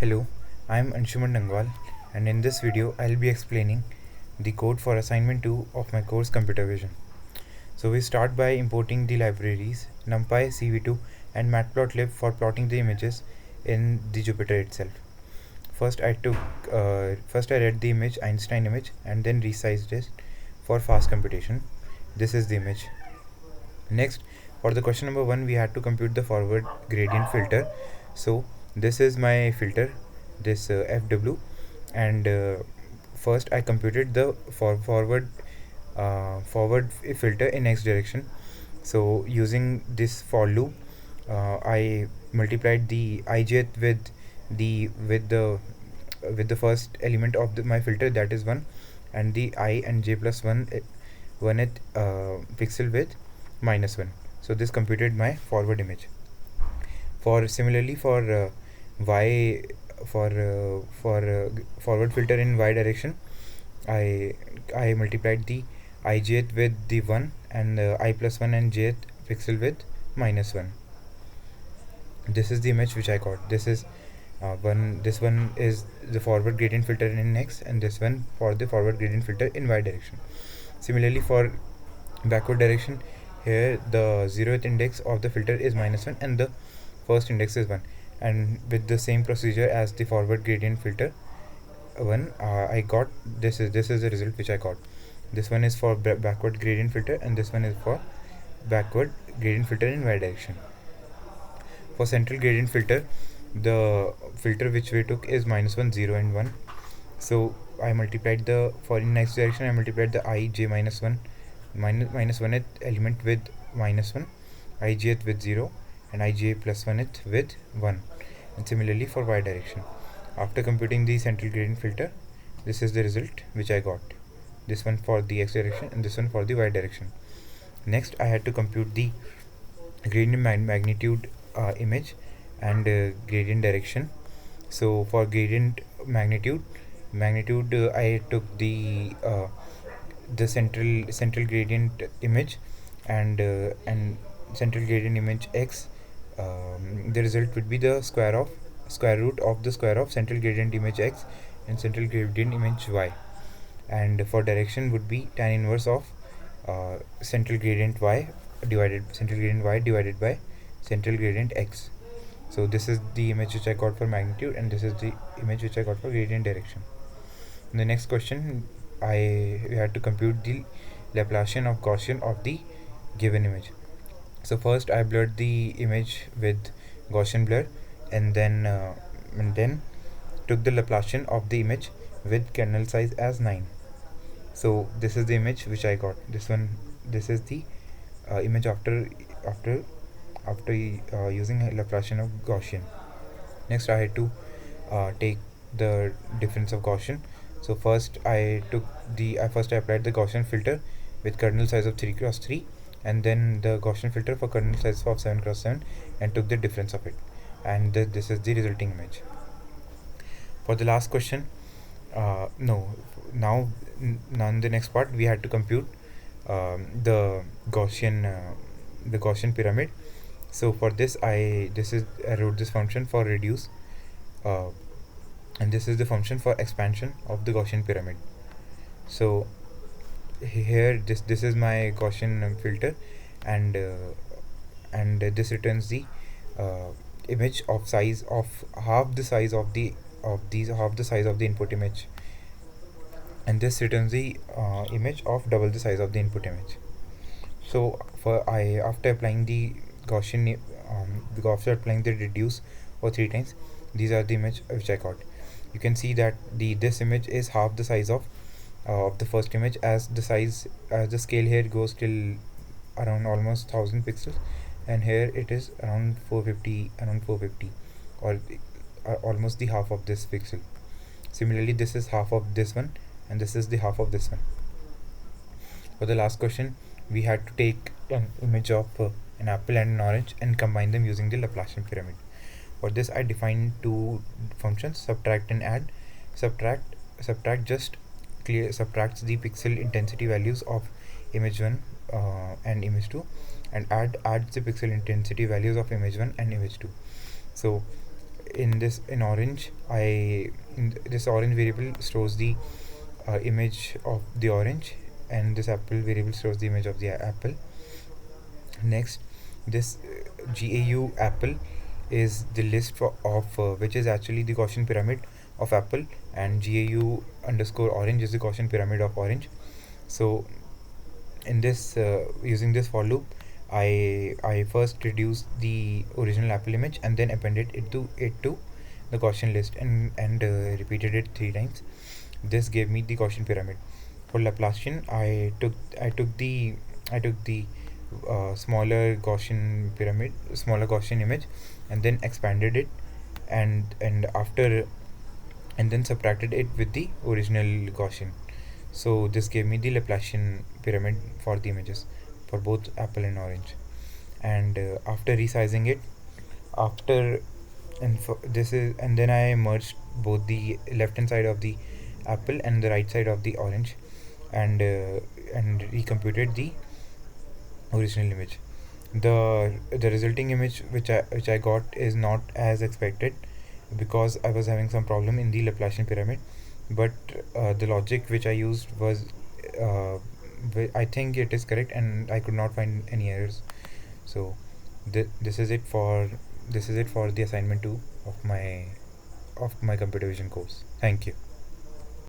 Hello, I am Anshuman Nangwal, and in this video I'll be explaining the code for assignment 2 of my course Computer Vision. So we start by importing the libraries NumPy, CV2 and Matplotlib for plotting the images in the Jupyter itself. First I read the image, Einstein image, and then resized it for fast computation. This is the image. Next, for the question number 1, we had to compute the forward gradient filter. So this is my filter, this FW, and first I computed the forward filter in x direction. So using this for loop, I multiplied the ijth with the first element of my filter, that is 1, and the I and j plus 1th pixel with -1. So this computed my forward image. Similarly for y for forward filter in y direction, I multiplied the ijth with the 1 and I plus 1 and jth pixel with -1. This is the image which I got. This one is the forward gradient filter in x, and this one for the forward gradient filter in y direction. Similarly for backward direction, here the 0th index of the filter is -1 and the first index is 1, and with the same procedure as the forward gradient filter 1, I got this is the result which I got. This one is for backward gradient filter, and this one is for backward gradient filter in y direction. For central gradient filter, the filter which we took is -1, 0 and 1. So I multiplied for in x direction, I multiplied the ij minus 1th element with -1, ijth with 0, and ij plus 1th with 1. And similarly for y direction, after computing the central gradient filter, this is the result which I got. This one for the x direction and this one for the y direction. Next, I had to compute the gradient magnitude image and gradient direction. So for gradient magnitude, I took the central gradient image and central gradient image x. The result would be the square root of the square of central gradient image x and central gradient image y, and for direction would be tan inverse of central gradient y divided by central gradient x. So this is the image which I got for magnitude, and this is the image which I got for gradient direction. In the next question, we had to compute the Laplacian of Gaussian of the given image. So first I blurred the image with Gaussian blur, and then took the Laplacian of the image with kernel size as 9. So this is the image which I got. This is the image after using a Laplacian of Gaussian. Next, I had to take the difference of Gaussian. So first I applied the Gaussian filter with kernel size of 3 cross 3, and then the Gaussian filter for kernel size of 7 cross 7, and took the difference of it, and this is the resulting image. For the last question, now in the next part we had to compute the Gaussian pyramid. So for this, I wrote this function for reduce, and this is the function for expansion of the Gaussian pyramid. So here this is my Gaussian filter, and this returns the image of size of half the size of the input image, and this returns the image of double the size of the input image. So after applying the Gaussian after applying the reduce for 3 times, these are the image which I got. You can see that this image is half the size of the first image, as the scale here goes till around almost 1000 pixels, and here it is around 450, or almost the half of this pixel. Similarly, this is half of this one, and this is the half of this one. For the last question, we had to take an image of an apple and an orange and combine them using the Laplacian pyramid. For this, I defined two functions, subtract and add. Subtract just subtracts the pixel intensity values of image 1 and image 2, and adds the pixel intensity values of image 1 and image 2. So in orange, this orange variable stores the image of the orange, and this apple variable stores the image of the apple. Next, this GAU apple is the list of which is actually the Gaussian pyramid of apple, and GAU underscore orange is the Gaussian pyramid of orange. So in this using this for loop, I first reduced the original apple image and then appended it to the Gaussian list, and repeated it 3 times. This gave me the Gaussian pyramid. For Laplacian, I took the smaller Gaussian image, and then expanded it, and then subtracted it with the original Gaussian. So this gave me the Laplacian pyramid for the images for both apple and orange. And after resizing it, after and for this is and then I merged both the left hand side of the apple and the right side of the orange, and recomputed the original image. The resulting image which I got is not as expected, because I was having some problem in the Laplacian pyramid, but the logic which I used was I think it is correct, and I could not find any errors. So this is it for the assignment 2 of my computer vision course. Thank you.